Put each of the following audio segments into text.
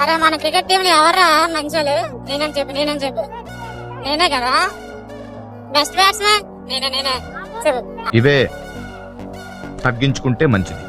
అరే మన cricket team లో ఎవరా మంచోళ్ళు? నేనేం చెప్పు నేనే కదా బెస్ట్ బ్యాట్స్మెన్. నేనే చెప్పు. ఇవే తగ్గించుకుంటే మంచిది.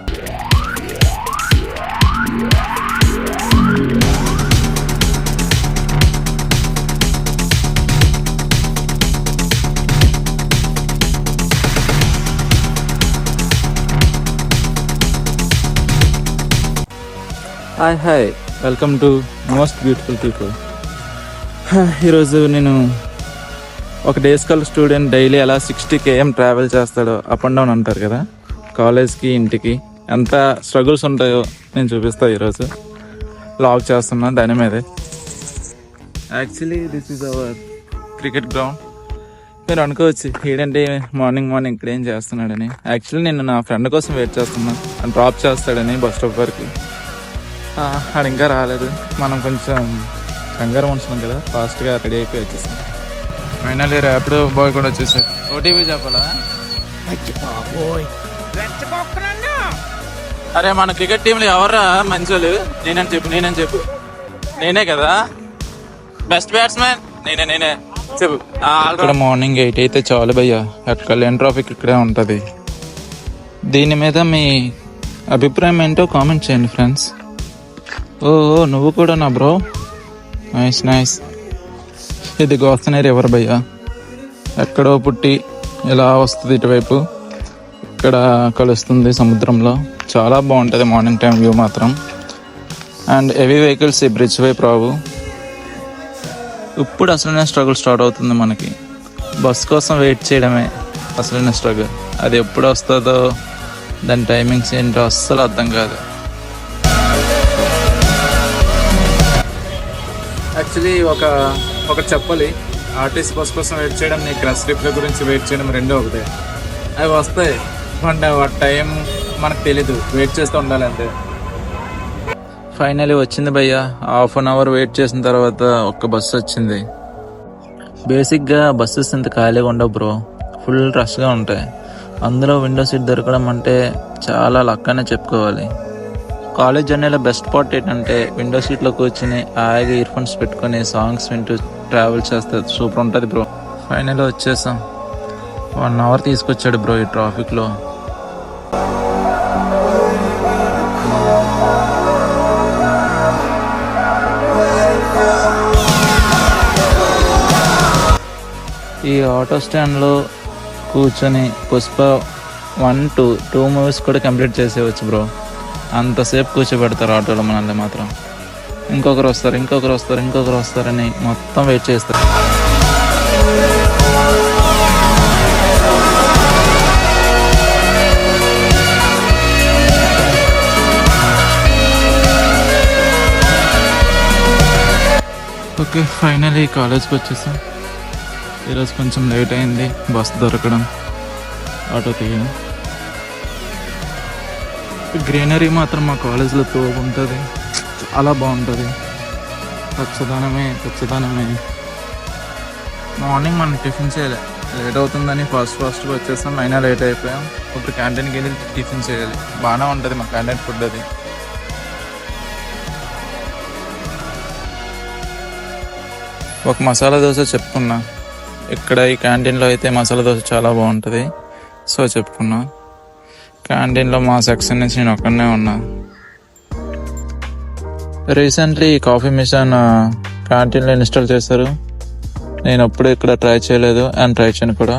Hi welcome to most beautiful people. ఈరోజు నేను ఒక డే స్కాలర్ స్టూడెంట్ డైలీ అలా 60 km ట్రావెల్ చేస్తాడో అప్ అండ్ డౌన్ అంటారు కదా, కాలేజ్కి ఇంటికి ఎంత స్ట్రగుల్స్ ఉంటాయో నేను చూపిస్తాను. ఈరోజు లాగ్ చేస్తున్నా దాని మీదే. Actually this is our cricket ground. మీరు అనుకోవచ్చు ఏంటంటే మార్నింగ్ ఇక్కడ ఏం చేస్తున్నాడని. యాక్చువల్లీ నేను నా ఫ్రెండ్ కోసం వెయిట్ చేస్తున్నాను, డ్రాప్ చేస్తాడని బస్ స్టాప్ వరకు. అది ఇంకా రాలేదు. మనం కొంచెం కంగారు మనుషులం కదా, ఫాస్ట్గా రెడీ అయిపోయి వచ్చేసాం. ఫైనల్లీ ర్యాపిడో బాయ్ కూడా వచ్చేసాడు. ఓటీపీ చెప్పాలా? అరే మన క్రికెట్ టీంలో ఎవరా మంచోళ్ళు? నేనేం చెప్పు నేనే కదా బెస్ట్ బ్యాట్స్మెన్. నేనే చెప్పు. ఇక్కడ మార్నింగ్ 8 అయితే చాలు భయ్యా, ఎక్కడ లేని ట్రాఫిక్ ఇక్కడే ఉంటుంది. దీని మీద మీ అభిప్రాయం ఏంటో కామెంట్ చేయండి ఫ్రెండ్స్. ఓ నువ్వు కూడా నా బ్రో, నైస్. ఇది గోస్తనే రివర్ భయ్యా, ఎక్కడో పుట్టి ఇలా వస్తుంది ఇటువైపు, ఇక్కడ కలుస్తుంది సముద్రంలో. చాలా బాగుంటుంది మార్నింగ్ టైం వ్యూ మాత్రం. అండ్ హెవీ వెహికల్స్ ఈ బ్రిడ్జ్ వైపు రావు. ఇప్పుడు అసలైన స్ట్రగుల్ స్టార్ట్ అవుతుంది మనకి. బస్ కోసం వెయిట్ చేయడమే అసలైన స్ట్రగుల్. అది ఎప్పుడు వస్తుందో, దాని టైమింగ్స్ ఏంటో అస్సలు అర్థం కాదు. యాక్చువల్లీ ఒక చెప్పాలి, ఆర్టీసీ బస్ కోసం వెయిట్ చేయడం, నీ క్రష్ ట్రిప్ల గురించి వెయిట్ చేయడం రెండో ఒకటే. అవి వస్తాయి, బట్ టైం మనకు తెలీదు, వెయిట్ చేస్తూ ఉండాలి అంతే. ఫైనలీ వచ్చింది భయ్యా. హాఫ్ అన్ అవర్ వెయిట్ చేసిన తర్వాత ఒక్క బస్సు వచ్చింది. బేసిక్గా బస్సెస్ ఇంత ఖాళీగా ఉండవు బ్రో, ఫుల్ రష్గా ఉంటాయి. అందులో విండో సీట్ దొరకడం అంటే చాలా లక్ అనే చెప్పుకోవాలి. కాలేజ్ జర్నీలో బెస్ట్ పార్ట్ ఏంటంటే విండో సీట్లో కూర్చుని హాయిగా ఇయర్ ఫోన్స్ పెట్టుకొని సాంగ్స్ వింటూ ట్రావెల్ చేస్తే సూపర్ ఉంటుంది బ్రో. ఫైనల్గా వచ్చేసాం. 1 అవర్ తీసుకొచ్చాడు బ్రో ఈ ట్రాఫిక్లో. ఈ ఆటో స్టాండ్లో కూర్చొని పుష్ప 1, 2 మూవీస్ కూడా కంప్లీట్ చేసేవచ్చు బ్రో. అంతసేపు కూర్చోబెడతారు ఆటోలో మనల్ని మాత్రం. ఇంకొకరు వస్తారని మొత్తం వెయిట్ చేస్తారు. ఓకే, ఫైనలీ కాలేజ్కి వచ్చేసాం. ఈరోజు కొంచెం లేట్ అయింది బస్ దొరకడం, ఆటో తీయడం. గ్రీనరీ మాత్రం మా కాలేజ్లో తోగుంటుంది, చాలా బాగుంటుంది. పచ్చదనమే. మార్నింగ్ మనం టిఫిన్ చేయాలి, లేట్ అవుతుందని ఫాస్ట్గా వచ్చేస్తాం. అయినా లేట్ అయిపోయాం. ఇప్పుడు క్యాంటీన్కి వెళ్ళి టిఫిన్ చేయాలి. బాగానే ఉంటుంది మా క్యాంటీన్ ఫుడ్. అది ఒక మసాలా దోశ చెప్పుకున్నా. ఇక్కడ ఈ క్యాంటీన్లో అయితే మసాలా దోశ చాలా బాగుంటుంది, సో చెప్పుకున్నా. క్యాంటీన్లో మా సెక్షన్ నుంచి నేను ఒక్కడనే ఉన్నా. రీసెంట్లీ కాఫీ మిషన్ క్యాంటీన్లో ఇన్స్టాల్ చేశారు. నేను ఎప్పుడు ఇక్కడ ట్రై చేయలేదు అండ్ ట్రై చేయను కూడా.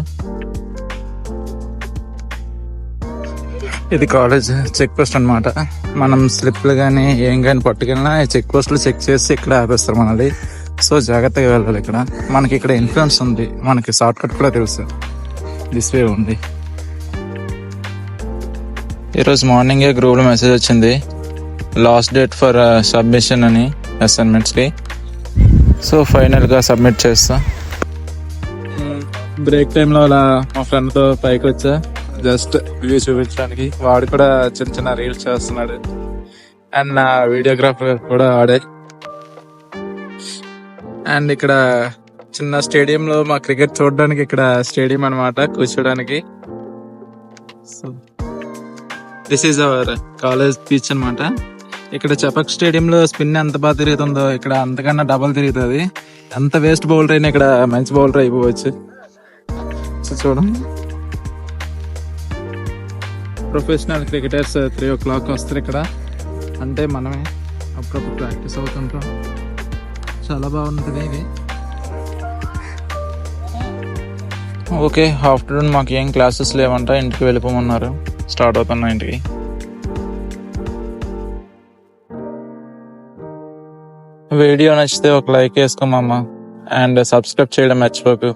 ఇది కాలేజ్ చెక్ పోస్ట్ అనమాట. మనం స్లిప్లు కానీ ఏం కానీ పట్టుకెళ్ళినా ఈ చెక్ పోస్టులు చెక్ చేసి ఇక్కడ ఆపేస్తారు మనది. సో జాగ్రత్తగా వెళ్ళాలి. మనకి ఇక్కడ ఇన్ఫ్లుయెన్స్ ఉంది, మనకి షార్ట్ కట్ కూడా తెలుసు. దిస్ వే ఉంది. ఈరోజు మార్నింగే గ్రూప్లో మెసేజ్ వచ్చింది, లాస్ట్ డేట్ ఫర్ సబ్మిషన్ అని అసైన్మెంట్స్కి. సో ఫైనల్గా సబ్మిట్ చేస్తా. బ్రేక్ టైంలో అలా మా ఫ్రెండ్తో పైకి వచ్చా, జస్ట్ వ్యూ చూపించడానికి. వాడు కూడా చిన్న రీల్స్ చేస్తున్నాడు. అండ్ నా వీడియోగ్రాఫర్ కూడా ఆడే. అండ్ ఇక్కడ చిన్న స్టేడియంలో మా క్రికెట్ చూడడానికి ఇక్కడ స్టేడియం అనమాట, కూర్చోడానికి. So this is our college pitch అనమాట. ఇక్కడ చపక్ స్టేడియంలో స్పిన్ ఎంత బాగా తిరుగుతుందో ఇక్కడ అంతకన్నా డబల్ తిరుగుతుంది. ఎంత వేస్ట్ బౌలర్ అయినా ఇక్కడ మంచి బౌలర్ అయిపోవచ్చు. సో చూడండి, ప్రొఫెషనల్ క్రికెటర్స్ 3 o'clock వస్తారు ఇక్కడ. అంటే మనమే అప్పుడప్పుడు ప్రాక్టీస్ అవుతుంటాం. చాలా బాగుంటుంది ఇది. ఓకే, ఆఫ్టర్నూన్ మాకు ఏం క్లాసెస్ లేవంట, ఇంటికి వెళ్ళిపోమన్నారు. స్టార్ట్ అవుతున్నా ఇంటికి. వీడియో నచ్చితే ఒక లైక్ వేసుకోమమ్మా అండ్ సబ్స్క్రైబ్ చేయడం మర్చిపోకు.